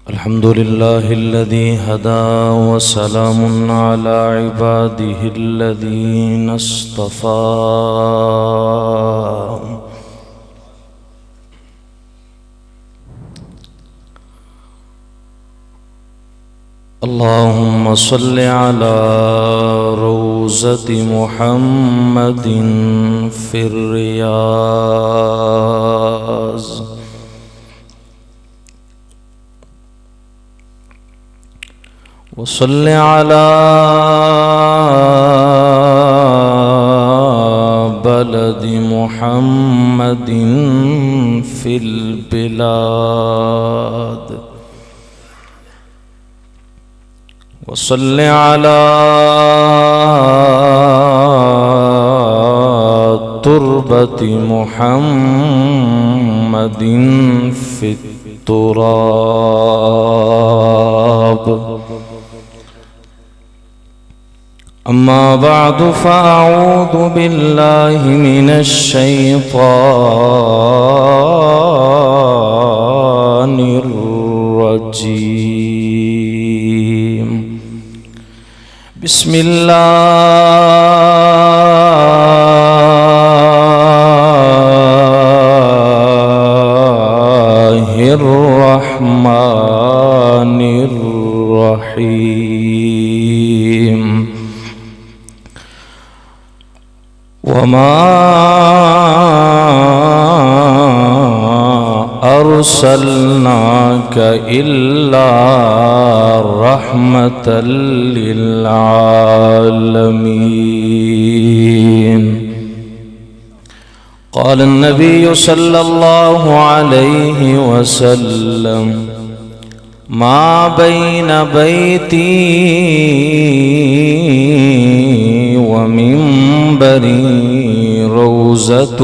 الحمد لله الذي هدى وسلام على عباده الذين اصطفى اللهم صل على روضة محمد في الرياض وصل على بلد محمد في البلاد وصل على تربة محمد في التراب. أما بعد فأعوذ بالله من الشيطان الرجيم. بسم الله الرحمن الرحيم. وما أرسلناك إلا رحمة للعالمين. قال النبي صلى الله عليه وسلم: ما بين بيتي ومنبري روضة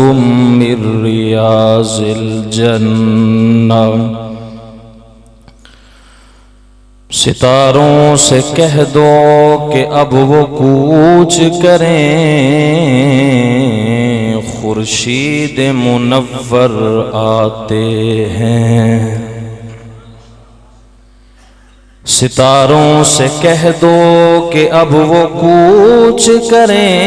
من رياض الجنة. ستاروں سے کہہ دو کہ اب وہ کوچ کریں، خورشید منور آتے ہیں. ستاروں سے کہہ دو کہ اب وہ کوچ کریں،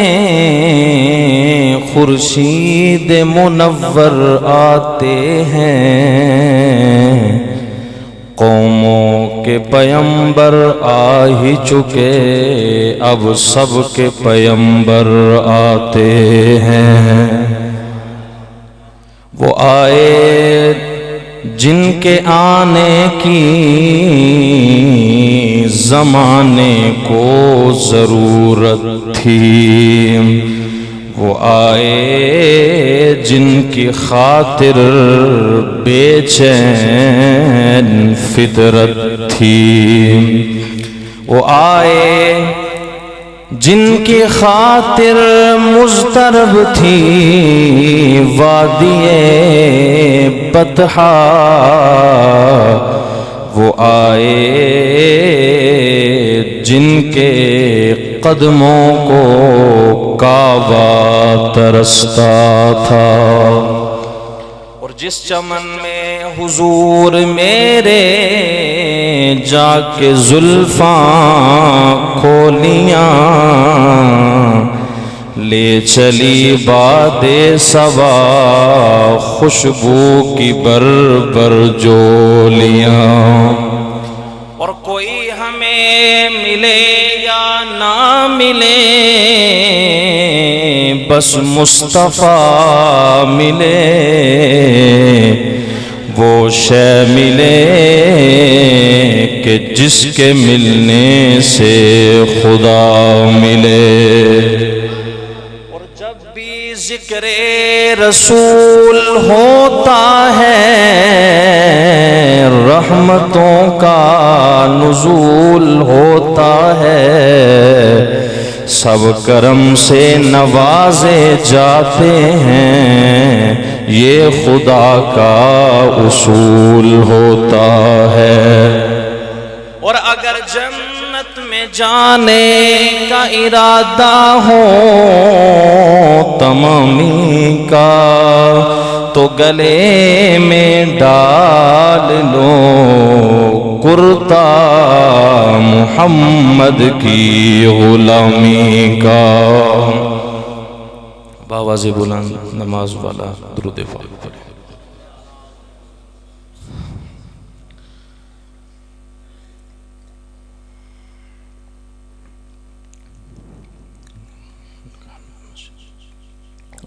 خورشید منور آتے ہیں. قوموں کے پیمبر آ ہی چکے، اب سب کے پیمبر آتے ہیں. وہ آئے جن کے آنے کی زمانے کو ضرورت تھی، وہ آئے جن کی خاطر بے چین فطرت تھی، وہ آئے جن کی خاطر مضطرب تھی وادی بطحا. وہ آئے جن کے قدموں کو کعبہ ترستا تھا. اور جس چمن میں حضور میرے جا کے زلفاں کھولیاں، لے چلی باد صبا خوشبو کی بر جولیاں. اور کوئی ہمیں ملے یا نہ ملے، بس مصطفیٰ ملے، وہ شے ملے کہ جس کے ملنے سے خدا ملے. اور جب بھی ذکر رسول ہوتا ہے، رحمتوں کا نزول ہوتا ہے. سب کرم سے نوازے جاتے ہیں، یہ خدا کا اصول ہوتا ہے. اور اگر جنت میں جانے کا ارادہ ہو تمامی کا، تو گلے میں ڈال لو محمد کی غلامی کا۔ باواز بلند نماز والا درود پاک پڑھیں۔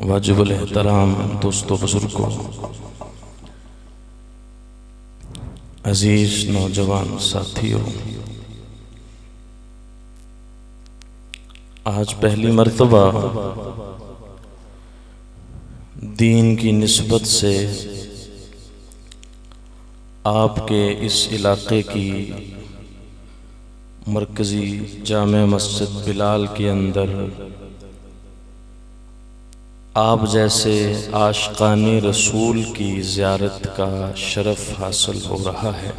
واجب الاحترام دوستو بزرگوں، عزیز نوجوان ساتھیوں، آج پہلی مرتبہ دین کی نسبت سے آپ کے اس علاقے کی مرکزی جامع مسجد بلال کے اندر آپ جیسے عاشقان رسول کی زیارت کا شرف حاصل ہو رہا ہے،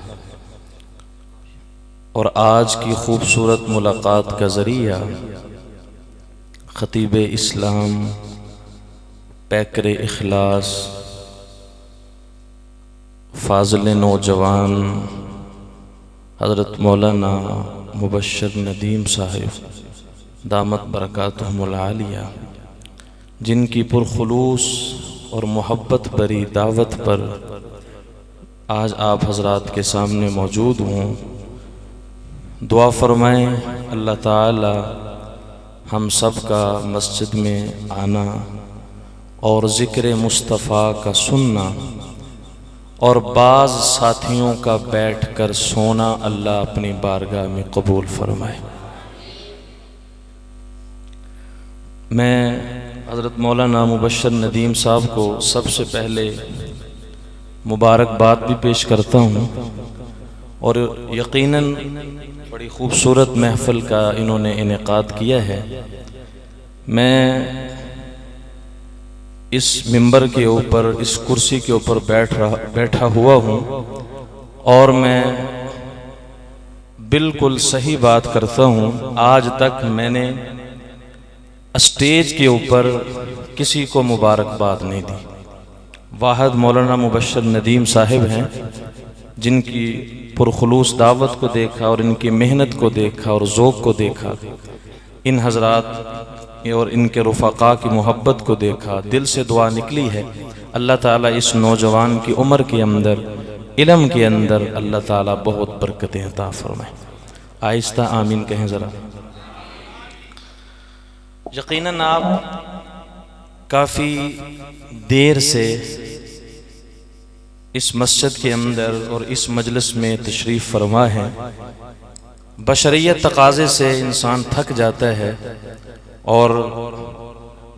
اور آج کی خوبصورت ملاقات کا ذریعہ خطیب اسلام، پیکر اخلاص، فاضل نوجوان حضرت مولانا مبشر ندیم صاحب دامت برکاتہم العالیہ، جن کی پرخلوص اور محبت بری دعوت پر آج آپ حضرات کے سامنے موجود ہوں، دعا فرمائیں اللہ تعالی ہم سب کا مسجد میں آنا اور ذکر مصطفیٰ کا سننا اور بعض ساتھیوں کا بیٹھ کر سونا اللہ اپنی بارگاہ میں قبول فرمائے۔ میں حضرت مولانا مبشر ندیم صاحب کو سب سے پہلے مبارکباد بھی پیش کرتا ہوں، اور یقیناً بڑی خوبصورت محفل کا انہوں نے انعقاد کیا ہے۔ میں اس منبر کے اوپر، اس کرسی کے اوپر بیٹھا ہوا ہوں، اور میں بالکل صحیح بات کرتا ہوں، آج تک میں نے اسٹیج کے اوپر کسی کو مبارکباد نہیں دی۔ واحد مولانا مبشر ندیم صاحب ہیں، جن کی پرخلوص دعوت کو دیکھا اور ان کی محنت کو دیکھا اور ذوق کو دیکھا، ان حضرات اور ان کے رفقاء کی محبت کو دیکھا، دل سے دعا نکلی ہے اللہ تعالیٰ اس نوجوان کی عمر کے اندر، علم کے اندر اللہ تعالیٰ بہت برکتیں عطا فرمائے۔ آہستہ آمین کہیں ذرا۔ یقیناً آپ کافی دیر سے اس مسجد کے اندر اور اس مجلس میں تشریف فرما ہے۔ بشریت تقاضے سے انسان تھک جاتا ہے، اور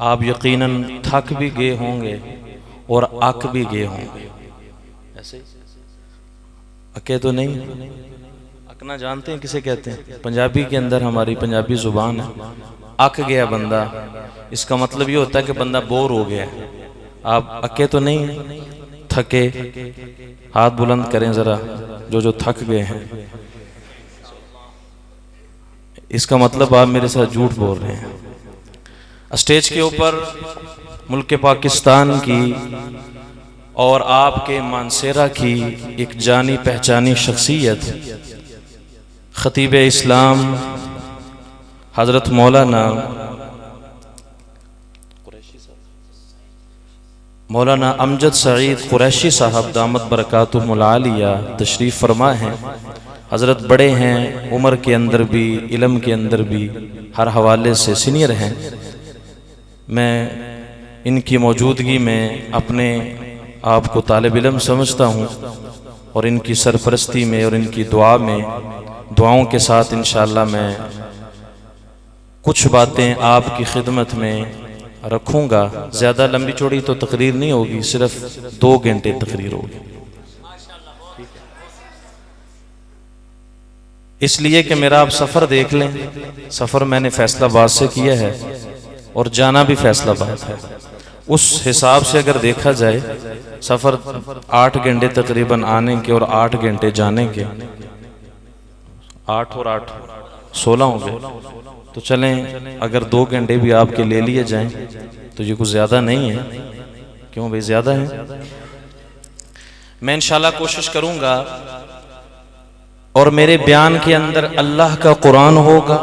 آپ یقیناً تھک بھی گئے ہوں گے اور اک بھی گئے ہوں گے۔ ایسے اکے تو نہیں؟ اکنا جانتے ہیں کسے کہتے ہیں؟ پنجابی کے اندر ہماری پنجابی زبان ہے، اک گیا بندہ، اس کا مطلب یہ ہوتا ہے کہ بندہ بور ہو گیا ہے۔ آپ اکے تو نہیں ہیں؟ تھکے؟ ہاتھ بلند کریں ذرا جو تھک گئے ہیں۔ اس کا مطلب آپ میرے ساتھ جھوٹ بول رہے ہیں۔ اسٹیج کے اوپر ملک پاکستان کی اور آپ کے مانسیرا کی ایک جانی پہچانی شخصیت خطیب اسلام حضرت مولانا امجد سعید قریشی صاحب دامت برکاتہم العالیہ تشریف فرما ہیں۔ حضرت بڑے ہیں، عمر کے اندر بھی، علم کے اندر بھی ہر حوالے سے سینئر ہیں۔ میں ان کی موجودگی میں اپنے آپ کو طالب علم سمجھتا ہوں، اور ان کی سرپرستی میں اور ان کی دعاؤں کے ساتھ انشاءاللہ میں کچھ باتیں آپ کی خدمت میں رکھوں گا۔ زیادہ لمبی چوڑی تو تقریر نہیں ہوگی، صرف 2 گھنٹے تقریر ہوگی، اس لیے کہ میرا آپ سفر دیکھ لیں۔ سفر میں نے فیصل آباد سے کیا ہے اور جانا بھی فیصل آباد ہے۔ اس حساب سے اگر دیکھا جائے سفر 8 گھنٹے تقریباً آنے کے اور 8 گھنٹے جانے کے، 8 اور 8 16 ہو گئے، تو چلیں اگر 2 گھنٹے بھی آپ کے لے لیے جائیں تو یہ کچھ زیادہ نہیں ہے۔ کیوں بھئی زیادہ ہیں؟ میں انشاءاللہ کوشش کروں گا اور میرے بیان کے اندر اللہ کا قرآن ہوگا،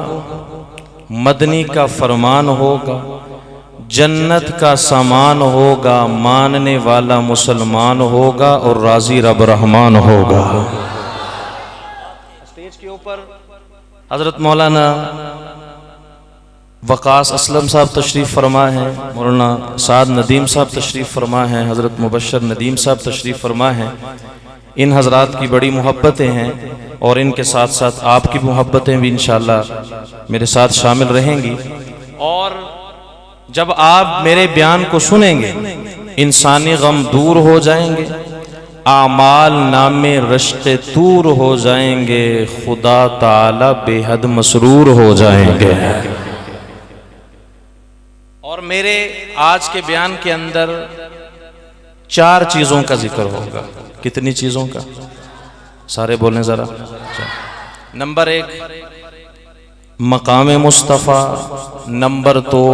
مدنی کا فرمان ہوگا، جنت کا سامان ہوگا، ماننے والا مسلمان ہوگا اور راضی رب رحمان ہوگا۔ اسٹیج کے اوپر حضرت مولانا وقاص اسلم صاحب تشریف فرما ہے، مولانا سعد ندیم صاحب تشریف فرما ہے، حضرت مبشر ندیم صاحب تشریف فرما ہے۔ ان حضرات کی بڑی محبتیں ہیں اور ان کے ساتھ ساتھ آپ کی محبتیں بھی انشاءاللہ میرے ساتھ شامل رہیں گی۔ اور جب آپ میرے بیان کو سنیں گے انسانی غم دور ہو جائیں گے، اعمال نامے رشق طور ہو جائیں گے، خدا تعالی بے حد مسرور ہو جائیں گے۔ اور میرے آج کے بیان کے اندر 4 چیزوں کا ذکر ہوگا۔ کتنی چیزوں کا؟ سارے بولیں ذرا۔ نمبر 1 مقام مصطفیٰ، نمبر 2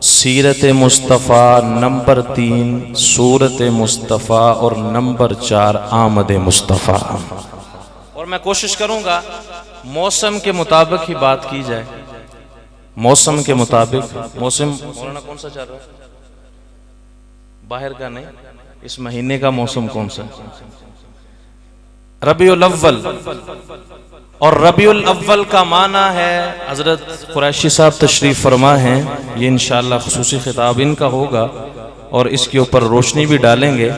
سیرت مصطفیٰ، نمبر 3 صورت مصطفیٰ، اور نمبر 4 آمد مصطفیٰ۔ اور میں کوشش کروں گا موسم کے مطابق ہی بات کی جائے۔ موسم کے مطابق، موسم مولانا کون سا چل رہا ہے؟ باہر کا نہیں، اس مہینے کا موسم کون سا؟ ربیع الاول۔ اور ربیع الاول کا معنی ہے، حضرت قریشی صاحب تشریف فرما ہیں، یہ انشاءاللہ خصوصی خطاب ان کا ہوگا اور اس کے اوپر روشنی بھی ڈالیں گے۔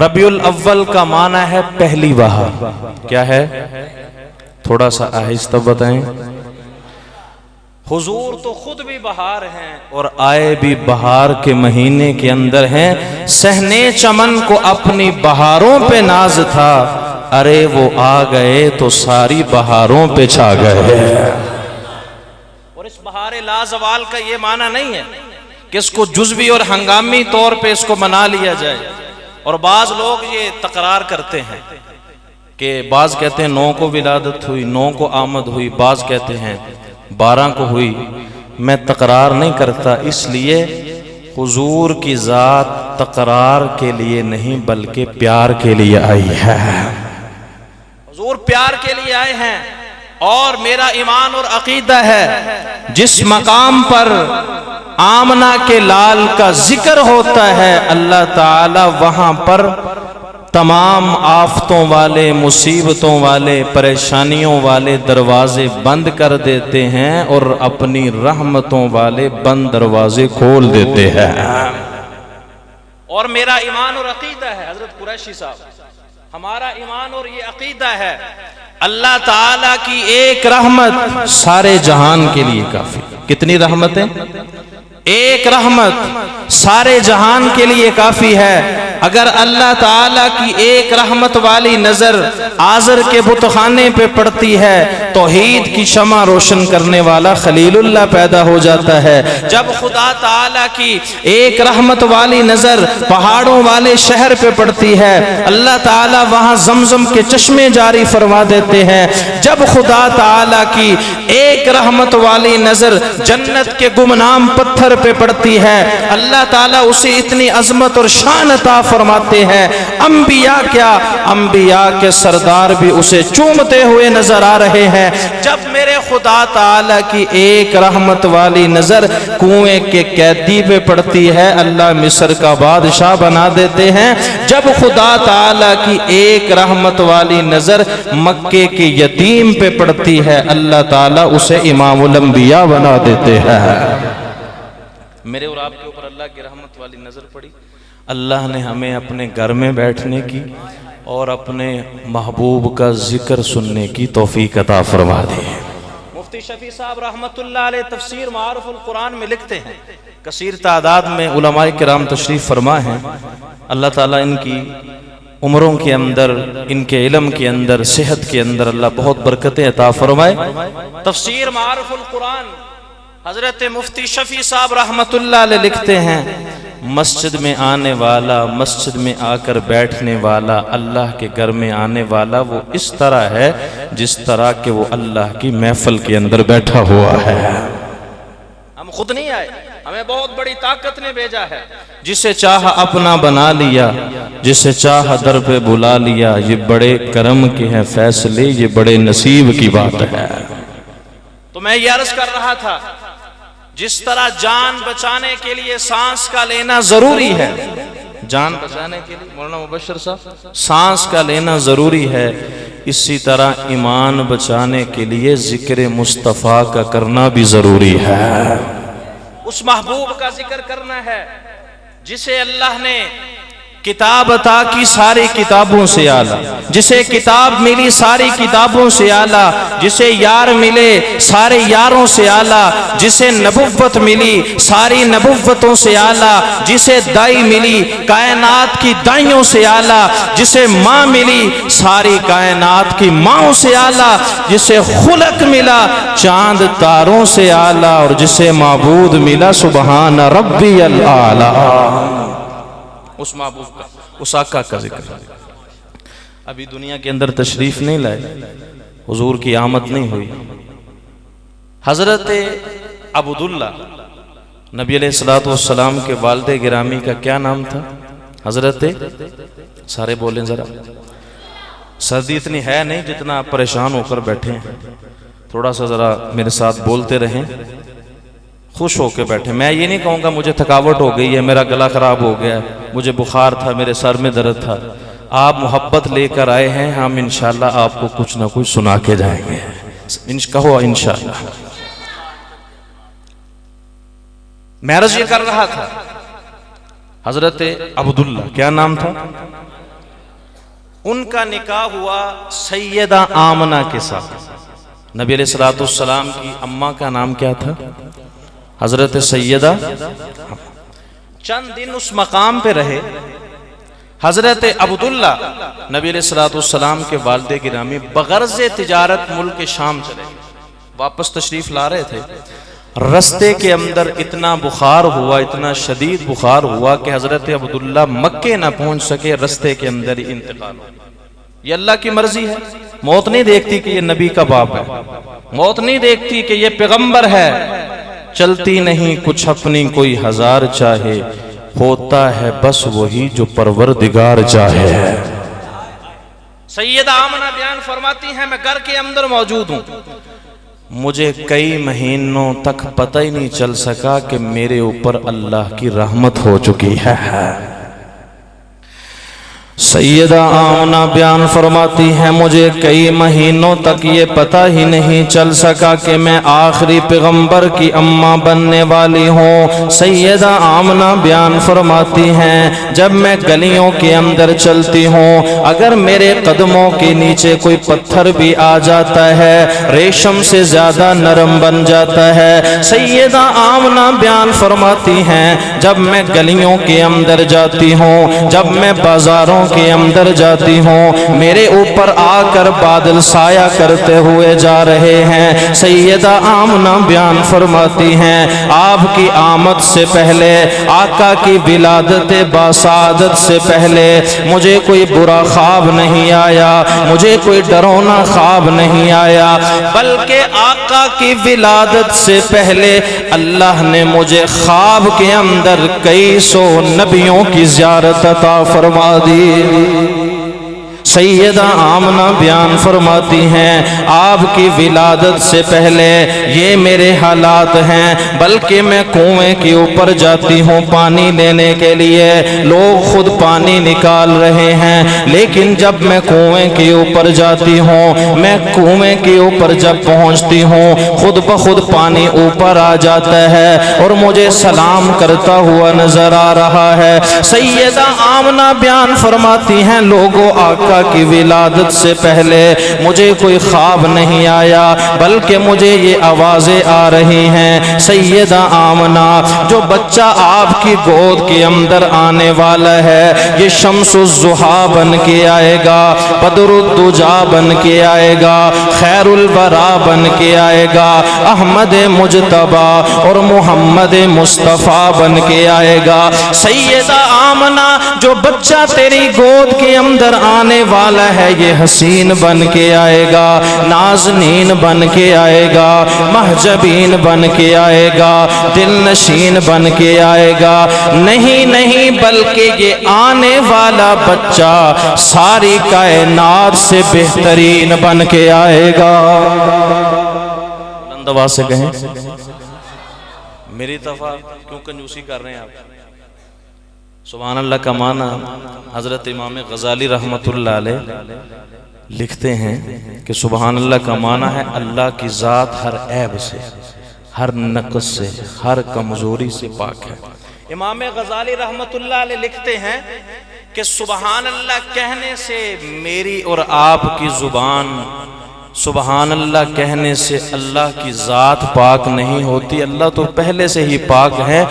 ربیع الاول کا معنی ہے پہلی بہار۔ کیا ہے؟ تھوڑا سا آہستہ بتائیں۔ حضور تو خود بھی بہار ہیں اور آئے بھی بہار کے مہینے کے اندر ہیں۔ صحنے چمن کو اپنی بہاروں پہ ناز تھا، ارے وہ آ گئے تو ساری بہاروں پہ چھا گئے۔ اور اس بہار لازوال کا یہ معنی نہیں ہے کہ اس کو جزوی اور ہنگامی طور پہ اس کو منا لیا جائے۔ اور بعض لوگ یہ تقرار کرتے ہیں کہ بعض کہتے ہیں 9 کو ولادت ہوئی، 9 کو آمد ہوئی، بعض کہتے ہیں 12 کو ہوئی۔ میں تقرار نہیں کرتا، اس لیے حضور کی ذات تقرار کے لیے نہیں بلکہ پیار کے لیے آئی ہے۔ حضور پیار کے لیے آئے ہیں، اور میرا ایمان اور عقیدہ ہے جس مقام پر آمنہ کے لال کا ذکر ہوتا ہے اللہ تعالی وہاں پر تمام آفتوں والے، مصیبتوں والے، پریشانیوں والے دروازے بند کر دیتے ہیں اور اپنی رحمتوں والے بند دروازے کھول دیتے ہیں۔ اور میرا ایمان اور عقیدہ ہے حضرت قریشی صاحب، ہمارا ایمان اور یہ عقیدہ ہے اللہ تعالیٰ کی ایک رحمت سارے جہان کے لیے کافی۔ کتنی رحمتیں؟ ایک رحمت سارے جہان کے لیے کافی ہے۔ اگر اللہ تعالیٰ کی ایک رحمت والی نظر آزر کے بت خانے پہ پڑتی ہے، توحید کی شمع روشن کرنے والا خلیل اللہ پیدا ہو جاتا ہے۔ جب خدا تعالیٰ کی ایک رحمت والی نظر پہاڑوں والے شہر پہ پڑتی ہے، اللہ تعالیٰ وہاں زمزم کے چشمے جاری فرما دیتے ہیں۔ جب خدا تعالیٰ کی ایک رحمت والی نظر جنت کے گمنام پتھر پہ پڑتی ہے، اللہ تعالیٰ اسے اتنی عظمت اور شان عطا فرماتے ہیں، انبیاء کیا، انبیاء کے سردار بھی اسے چومتے ہوئے نظر آ رہے ہیں۔ جب میرے خدا تعالیٰ کی ایک رحمت والی نظر کنویں کے قیدی پہ پڑتی ہے، اللہ مصر کا بادشاہ بنا دیتے ہیں۔ جب خدا تعالیٰ کی ایک رحمت والی نظر مکے کے یتیم پہ پڑتی ہے، اللہ تعالیٰ اسے امام الانبیاء بنا دیتے ہیں۔ میرے اور آپ کے اوپر اللہ کی رحمت والی نظر پڑی، اللہ نے ہمیں اپنے گھر میں بیٹھنے کی اور اپنے محبوب کا ذکر سننے کی توفیق عطا فرما دی۔ مفتی شفیع صاحب رحمت اللہ علیہ تفسیر معارف القرآن میں لکھتے ہیں، کثیر تعداد میں علماء کرام تشریف فرما ہیں، اللہ تعالیٰ ان کی عمروں کے اندر، ان کے علم کے اندر، صحت کے اندر اللہ بہت برکتیں عطا فرمائے۔ تفسیر معارف القرآن حضرت مفتی شفیع صاحب رحمت اللہ علیہ لکھتے ہیں، مسجد میں آنے والا، مسجد میں آ کر بیٹھنے والا، اللہ کے گھر میں آنے والا وہ اس طرح ہے جس طرح کہ وہ اللہ کی محفل کے اندر بیٹھا ہوا ہے۔ ہم خود نہیں آئے، ہمیں بہت بڑی طاقت نے بھیجا ہے. جسے چاہا اپنا بنا لیا، جسے چاہا در پہ بلا لیا. یہ بڑے کرم کے ہیں فیصلے، یہ بڑے نصیب کی بات ہے. تو میں یہ عرض کر رہا تھا، جس طرح جان بچانے کے لیے سانس کا لینا ضروری ہے، جان بچانے کے لیے مولانا مبشر صاحب سانس کا لینا ضروری ہے، اسی طرح ایمان بچانے کے لیے ذکر مصطفیٰ کا کرنا بھی ضروری ہے. اس محبوب کا ذکر کرنا ہے جسے اللہ نے کتاب عطا کی ساری کتابوں سے اعلیٰ، جسے کتاب ملی ساری کتابوں سے اعلیٰ، جسے یار ملے سارے یاروں سے اعلیٰ، جسے نبوت ملی ساری نبوتوں سے اعلیٰ، جسے دائی ملی کائنات کی دائیوں سے اعلیٰ، جسے ماں ملی ساری کائنات کی ماؤں سے اعلیٰ، جسے خلق ملا چاند تاروں سے اعلیٰ، اور جسے معبود ملا سبحان ربی الاعلیٰ. اس محبوب کا، اس آقا کا ذکر. ابھی دنیا کے اندر تشریف نہیں لائے، حضور کی آمد نہیں ہوئی. حضرت عبداللہ نبی علیہ السلام کے والد گرامی کا کیا نام تھا؟ حضرت، سارے بولیں ذرا، سردی اتنی ہے نہیں جتنا آپ پریشان ہو کر بیٹھے ہیں. تھوڑا سا ذرا میرے ساتھ بولتے رہیں، خوش ہو کے بیٹھے. میں یہ نہیں کہوں گا مجھے تھکاوٹ ہو گئی ہے، میرا گلا خراب ہو گیا ہے، مجھے بخار تھا، میرے سر میں درد تھا. آپ محبت لے کر آئے ہیں، ہم انشاءاللہ آپ کو کچھ نہ کچھ سنا کے جائیں گے. کہو انشاءاللہ. میں عرض یہ کر رہا تھا، حضرت عبداللہ کیا نام تھا؟ ان کا نکاح ہوا سیدہ آمنہ کے ساتھ. نبی علیہ السلام کی اماں کا نام کیا تھا؟ حضرت سیدہ. چند دن اس مقام پہ رہے. حضرت عبداللہ نبی علیہ السلام کے والد گرامی بغرض تجارت ملک شام چلے، واپس تشریف لا رہے تھے. رستے کے اندر اتنا بخار ہوا، اتنا شدید بخار ہوا کہ حضرت عبداللہ مکے نہ پہنچ سکے، رستے کے اندر ہی انتقال ہوا. یہ اللہ کی مرضی ہے. موت نہیں دیکھتی کہ یہ نبی کا باپ ہے، موت نہیں دیکھتی کہ یہ پیغمبر ہے. چلتی نہیں کچھ اپنی کوئی ہزار چاہے، ہوتا ہے بس وہی جو پروردگار چاہے. سیدہ آمنہ بیان فرماتی ہیں، میں گھر کے اندر موجود ہوں، مجھے کئی مہینوں تک پتہ ہی نہیں چل سکا کہ میرے اوپر اللہ کی رحمت ہو چکی ہے. سیدہ آمنہ بیان فرماتی ہیں، مجھے کئی مہینوں تک یہ پتہ ہی نہیں چل سکا کہ میں آخری پیغمبر کی اماں بننے والی ہوں. سیدہ آمنہ بیان فرماتی ہیں، جب میں گلیوں کے اندر چلتی ہوں، اگر میرے قدموں کے نیچے کوئی پتھر بھی آ جاتا ہے، ریشم سے زیادہ نرم بن جاتا ہے. سیدہ آمنہ بیان فرماتی ہیں، جب میں گلیوں کے اندر جاتی ہوں، جب میں بازاروں کے اندر جاتی ہوں، میرے اوپر آ کر بادل سایہ کرتے ہوئے جا رہے ہیں. سیدہ آمنہ بیان فرماتی ہیں، آپ کی آمد سے پہلے، آقا کی ولادت باسعادت سے پہلے مجھے کوئی برا خواب نہیں آیا، مجھے کوئی ڈرونا خواب نہیں آیا، بلکہ آقا کی ولادت سے پہلے اللہ نے مجھے خواب کے اندر کئی سو نبیوں کی زیارت عطا فرما دی. سیدہ آمنہ بیان فرماتی ہیں، آپ کی ولادت سے پہلے یہ میرے حالات ہیں، بلکہ میں کنویں کے اوپر جاتی ہوں پانی لینے کے لیے، لوگ خود پانی نکال رہے ہیں، لیکن جب میں کنویں کے اوپر جاتی ہوں، میں کنویں کے اوپر جب پہنچتی ہوں، خود بخود پانی اوپر آ جاتا ہے اور مجھے سلام کرتا ہوا نظر آ رہا ہے. سیدہ آمنہ بیان فرماتی ہیں، لوگوں آقا کی ولادت سے پہلے مجھے کوئی خواب نہیں آیا، بلکہ مجھے یہ آوازیں آ رہی ہیں، سیدہ آمنہ، جو بچہ آپ کی گود کے اندر آنے والا ہے، یہ شمس الضحیٰ بن کے آئے گا، بدر الدجا بن کے آئے گا، خیر الورا بن کے آئے گا، احمد مجتبی اور محمد مصطفیٰ بن کے آئے گا. سیدہ آمنہ، جو بچہ تیری گود کے اندر آنے آنے والا ہے یہ حسین بن کے آئے گا، نازنین بن کے آئے گا، محجبین بن کے آئے گا، دل نشین بن کے آئے گا، نہیں بلکہ یہ آنے والا بچہ ساری کائنات سے بہترین بن کے آئے گا۔ بلند آواز سے کہیں، میری طرف کیوں کنجوسی کر رہے ہیں آپ؟ سبحان اللہ کا معنی حضرت امام غزالی رحمت اللہ علیہ لکھتے ہیں کہ سبحان اللہ کا معنی ہے اللہ کی ذات ہر عیب سے، ہر نقص سے، ہر کمزوری سے پاک ہے۔ امام غزالی رحمت اللہ علیہ لکھتے ہیں کہ سبحان اللہ کہنے سے میری اور آپ کی زبان، سبحان اللہ کہنے سے اللہ کی ذات پاک نہیں ہوتی، اللہ تو پہلے سے ہی پاک ہے۔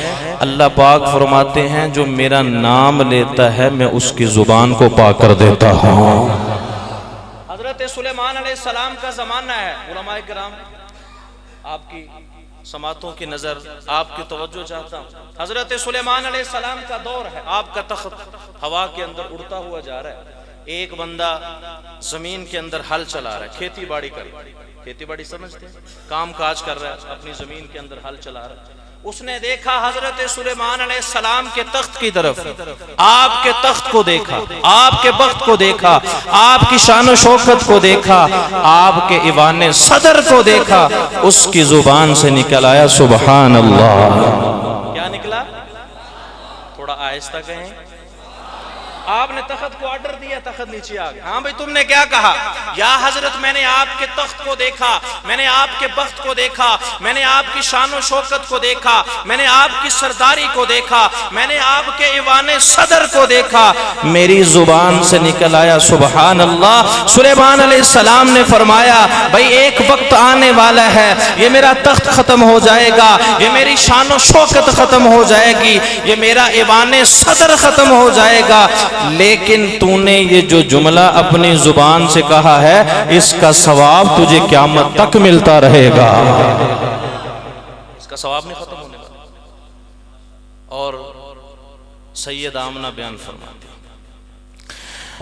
اللہ پاک فرماتے ہیں جو میرا نام لیتا ہے میں اس کی زبان کو پاک کر دیتا ہوں۔ حضرت سلیمان علیہ السلام کا زمانہ ہے، علماء کرام آپ کی سماعتوں کی نظر، آپ کی توجہ چاہتا ہوں۔ حضرت سلیمان علیہ السلام کا دور ہے، آپ کا تخت ہوا کے اندر اڑتا ہوا جا رہا ہے۔ ایک بندہ زمین کے اندر ہل چلا رہا ہے، کھیتی باڑی کر رہا ہے، کھیتی باڑی سمجھتے ہیں، کام کاج کر رہا ہے، اپنی زمین کے اندر ہل چلا رہا ہے۔ اس نے دیکھا حضرت سلیمان علیہ السلام کے تخت کی طرف، آپ کے تخت کو دیکھا، آپ کے بخت کو دیکھا، آپ کی شان و شوکت کو دیکھا، آپ کے ایوان صدر کو دیکھا، اس کی زبان سے نکل آیا سبحان اللہ۔ کیا نکلا؟ تھوڑا آہستہ کہیں۔ آپ نے تخت کو آرڈر دیا، تخت نیچے آ گیا۔ ہاں بھئی تم نے کیا کہا؟ یا حضرت میں نے آپ کے تخت کو دیکھا، میں نے آپ کے بخت کو دیکھا، میں نے آپ کی شان و شوکت کو دیکھا، میں نے آپ کی سرداری کو دیکھا، میں نے آپ کے ایوان صدر کو دیکھا، میری زبان سے نکل آیا سبحان اللہ۔ سلیمان علیہ السلام نے فرمایا بھئی ایک وقت آنے والا ہے، یہ میرا تخت ختم ہو جائے گا، یہ میری شان و شوکت ختم ہو جائے گی، یہ میرا ایوان صدر ختم ہو جائے گا، لیکن تو نے یہ جو جملہ اپنی زبان سے کہا ہے اس کا ثواب تجھے قیامت تک ملتا رہے گا۔ اس کا ثواب نہیں ختم ہونے والا۔ اور سید آمنہ بیان فرماتی ہیں،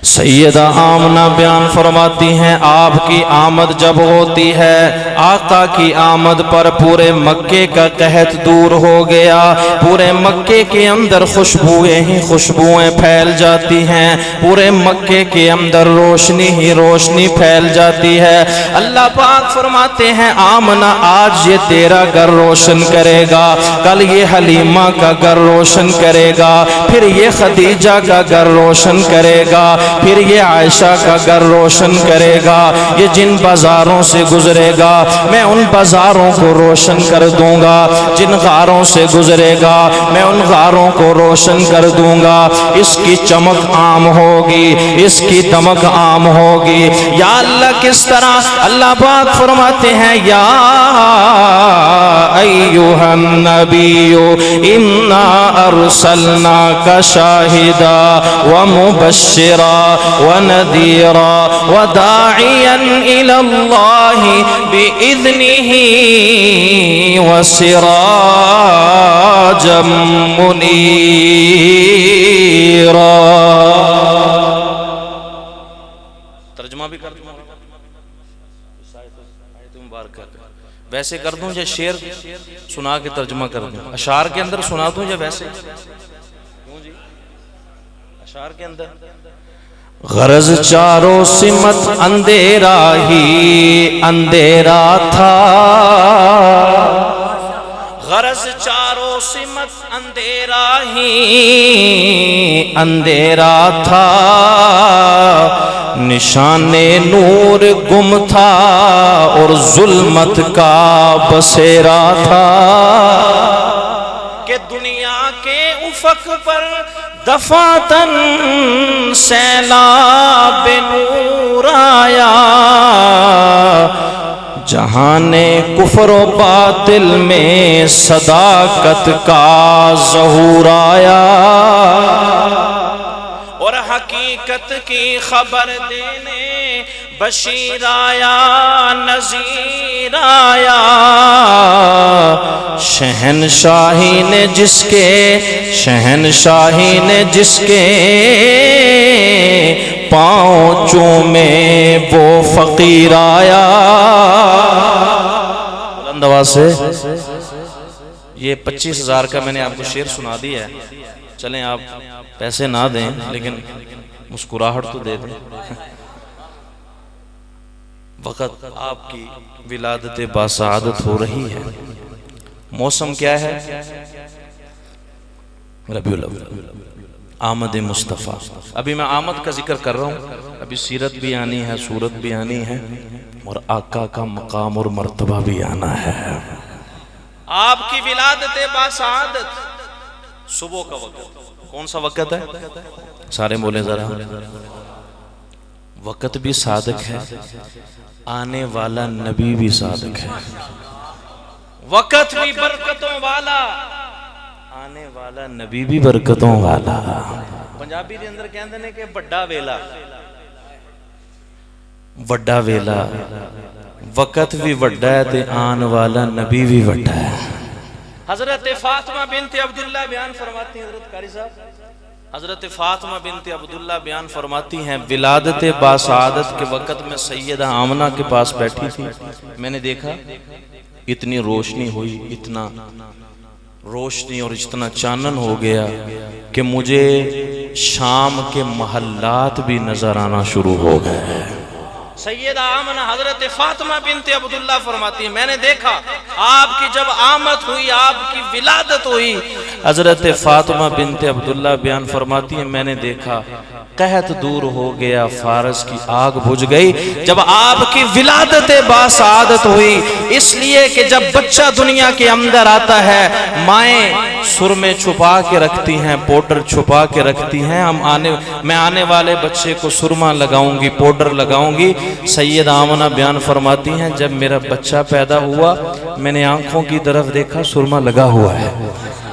سیدہ آمنہ بیان فرماتی ہیں آپ کی آمد جب ہوتی ہے، آقا کی آمد پر پورے مکے کا قحط دور ہو گیا، پورے مکے کے اندر خوشبوئیں ہی خوشبوئیں پھیل جاتی ہیں، پورے مکے کے اندر روشنی ہی روشنی پھیل جاتی ہے۔ اللہ پاک فرماتے ہیں آمنہ آج یہ تیرا گھر روشن کرے گا، کل یہ حلیمہ کا گھر روشن کرے گا، پھر یہ خدیجہ کا گھر روشن کرے گا، پھر یہ عائشہ کا گھر روشن کرے گا، یہ جن بازاروں سے گزرے گا میں ان بازاروں کو روشن کر دوں گا، جن غاروں سے گزرے گا میں ان غاروں کو روشن کر دوں گا، اس کی چمک عام ہوگی، اس کی دمک عام ہوگی۔ یا اللہ کس طرح؟ اللہ پاک فرماتے ہیں یا ایھا النبی انا ارسلناک شاہدا ومبشرا ونذيرا وداعيا إلى الله بإذنه وسراجا منيرا۔ ترجمہ بھی کر دوں، ویسے کر دوں یا شعر سنا کے ترجمہ کر دوں؟ اشعار کے اندر سنا دوں یا ویسے؟ اشعار کے اندر غرض چاروں سمت اندھیرا ہی اندھیرا تھا، غرض چاروں سمت اندھیرا ہی اندھیرا تھا، نشان نور گم تھا اور ظلمت کا بسیرا تھا، کہ دنیا کے افق پر دفاتن سیلاب نور آیا، جہان کفر و باطل میں صداقت کا ظہور آیا، اور حقیقت کی خبر دینے بشیر آیا نذیر آیا، شہنشاہی نے جس کے پاؤں چومے وہ فقیر آیا. بلند آواز سے. یہ 25,000 کا میں نے آپ کو شعر سنا دیا ہے. چلیں آپ پیسے نہ دیں لیکن مسکراہٹ تو دے دیں. وقت آپ کی ولادت باسعادت ہو رہی ہے. موسم کیا ہے؟ ربیع الاول، آمد مصطفیٰ. ابھی میں آمد کا ذکر کر رہا ہوں، ابھی سیرت بھی آنی ہے، صورت بھی آنی ہے، اور آقا کا مقام اور مرتبہ بھی آنا ہے. آپ کی ولادت باسعادت صبح کا وقت. کون سا وقت ہے؟ سارے بولیں ذرا. وقت بھی صادق ہے، آنے والا نبی بھی صادق ہے. وقت بھی برکتوں والا، آنے والا نبی بھی برکتوں والا. پنجابی دے اندر کہندے نے کہ بڑا ویلا، وڈا ویلا. وقت بھی وڈا ہے تے آن والا نبی بھی وڈا ہے. حضرت فاطمہ بنت عبداللہ بیان فرماتی ہیں، حضرت قاری صاحب، حضرت فاطمہ بنت عبداللہ بیان فرماتی ہیں ولادت باسعادت کے وقت میں سیدہ آمنہ کے پاس بیٹھی تھی. میں نے دیکھا اتنی روشنی ہوئی، اتنا روشنی اور اتنا چانن ہو گیا کہ مجھے شام کے محلات بھی نظر آنا شروع ہو گئے. سیدہ آمنہ حضرت فاطمہ بنت عبداللہ فرماتی ہیں میں نے دیکھا آپ کی جب آمد ہوئی، آپ کی ولادت ہوئی. حضرت فاطمہ بنت عبداللہ بیان فرماتی ہیں میں نے دیکھا قحط دور ہو گیا، فارس کی آگ بجھ گئی جب آپ کی ولادت باسعادت ہوئی. اس لیے کہ جب بچہ دنیا کے اندر آتا ہے مائیں سرمے چھپا کے رکھتی ہیں، پوڈر چھپا کے رکھتی ہیں. میں آنے والے بچے کو سرما لگاؤں گی، پوڈر لگاؤں گی. سیدہ آمنہ بیان فرماتی ہیں جب میرا بچہ پیدا ہوا میں نے آنکھوں کی طرف دیکھا سرما لگا ہوا ہے،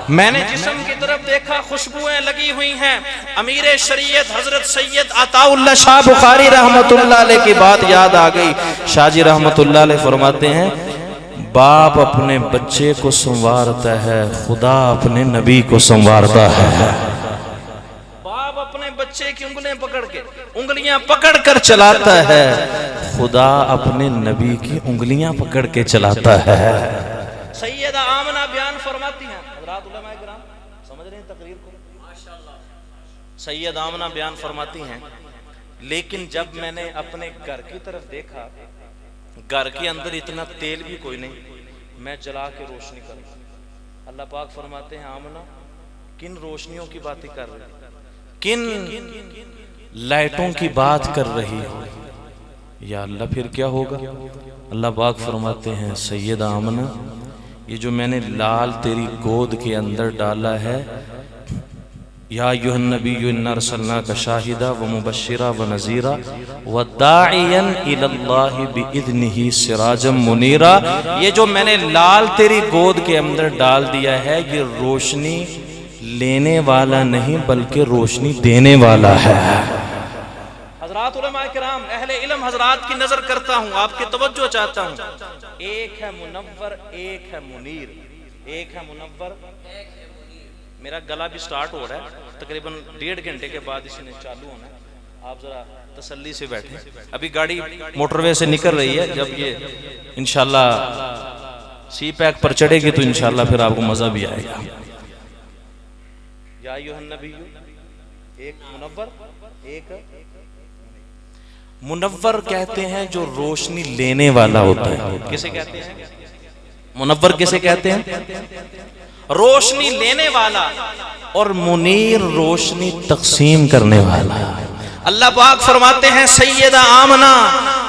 میں نے جسم کی طرف دیکھا خوشبوئیں لگی ہوئی ہیں. امیر شریعت حضرت سید عطا اللہ شاہ بخاری رحمت اللہ علیہ کی بات یاد آ گئی. شاہ جی رحمت اللہ علیہ فرماتے ہیں باپ اپنے بچے کو سنوارتا ہے، خدا اپنے نبی کو سنوارتا ہے. باپ اپنے بچے کی انگلیاں پکڑ کر چلاتا ہے، خدا اپنے نبی کی انگلیاں پکڑ کے چلاتا ہے. سیدہ آمنہ بیان فرماتی ہیں، حضرات علماء کرام سمجھ رہے ہیں تقریر کو؟ سیدہ آمنہ بیان فرماتی ہیں لیکن جب میں نے اپنے گھر کی طرف دیکھا، گھر کے اندر اتنا تیل بھی کوئی نہیں، میں جلا کے روشنی کروں. اللہ پاک فرماتے ہیں آمنہ کن روشنیوں کی باتیں کر رہی ہیں، کن لائٹوں کی بات کر رہی ہو؟ یا اللہ پھر کیا ہوگا؟ اللہ پاک فرماتے ہیں سیدہ آمنہ یہ جو میں نے لال تیری گود کے اندر ڈالا ہے، یا ایھا النبی انا ارسلناک شاہدا ومبشرا ونذیرا وداعیا الی اللہ باذنہ سراجا منیرا. یہ جو میں نے لال تیری گود کے اندر ڈال دیا ہے یہ روشنی لینے والا نہیں بلکہ روشنی دینے والا ہے. حضرات علماء کرام اہل علم حضرات کی نظر کرتا ہوں، آپ کی توجہ چاہتا ہوں. ایک ہے منور، ایک ہے منیر. ایک ہے منور، میرا گلا بھی سٹارٹ ہو رہا ہے، تقریباً 1.5 گھنٹے کے بعد اس نے چالو ہونا ہے. آپ ذرا تسلی سے بیٹھیں، ابھی گاڑی موٹر وے سے نکل رہی ہے. جب یہ انشاءاللہ سی پیک پر چڑھے گی تو انشاءاللہ پھر آپ کو مزہ بھی آئے گا. یا ایھا النبی، ایک منور، ایک منور کہتے ہیں جو روشنی لینے والا ہوتا ہے. کسے کہتے ہیں منور؟ کسے کہتے ہیں؟ روشنی لینے والا. اور منیر روشنی تقسیم کرنے والا. اللہ پاک فرماتے ہیں سیدہ آمنہ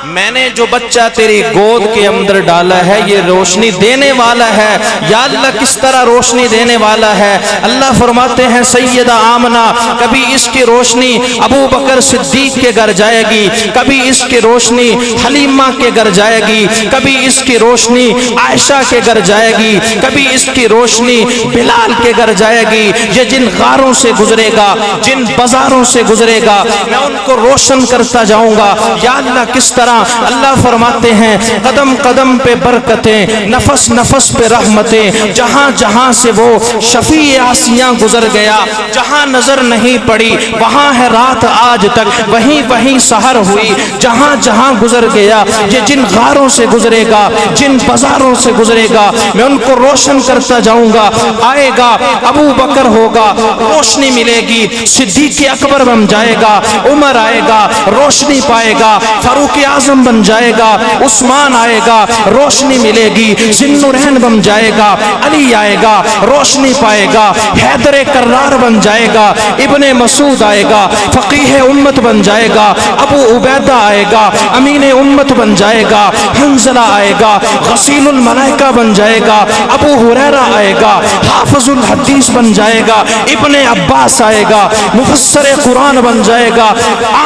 میں نے جو بچہ تیری گود کے اندر ڈالا ہے یہ روشنی دینے والا ہے. یا اللہ کس طرح روشنی دینے والا ہے؟ اللہ فرماتے ہیں سیدہ آمنہ کبھی اس کی روشنی ابو بکر صدیق کے گھر جائے گی، کبھی اس کی روشنی حلیمہ کے گھر جائے گی، کبھی اس کی روشنی عائشہ کے گھر جائے گی، کبھی اس کی روشنی بلال کے گھر جائے گی. یہ جن غاروں سے گزرے گا، جن بازاروں سے گزرے گا میں ان کو روشن کرتا جاؤں گا. یا اللہ کس طرح بنا. اللہ فرماتے ہیں قدم قدم پہ برکتیں، نفس نفس پہ رحمتیں. جہاں جہاں سے وہ شفیع آسیاں گزر گیا، جہاں نظر نہیں پڑی وہاں ہے رات آج تک، وہیں وہیں سحر ہوئی. جہاں جہاں گزر گیا، یہ جن غاروں سے گزرے گا، جن بازاروں سے گزرے گا، میں ان کو روشن کرتا جاؤں گا. آئے گا ابو بکر ہوگا، روشنی ملے گی، صدیق اکبر بن جائے گا. عمر آئے گا، روشنی پائے گا. فاروق اعظم بن جائے گا. عثمان آئے گا، روشنی ملے گی. ذی النورین بن جائے گا. علی آئے گا، روشنی پائے گا. حیدر کرار بن جائے گا. ابن مسعود آئے گا، فقیہ امت بن جائے گا. ابو عبیدہ آئے گا، امین امت بن جائے گا. حنظلہ آئے گا، غسیل الملائکہ بن جائے گا. ابو ہریرہ آئے گا، حافظ الحدیث بن جائے گا. ابن عباس آئے گا، مفسر قرآن بن جائے گا.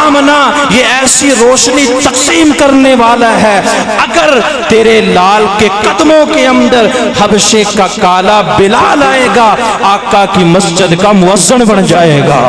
آمنا یہ ایسی روشنی تقسیم کرنے والا ہے. اگر تیرے لال کے قدموں کے اندر حبشے کا کالا بلال آئے گا، آقا کی مسجد کا مؤذن بن جائے گا.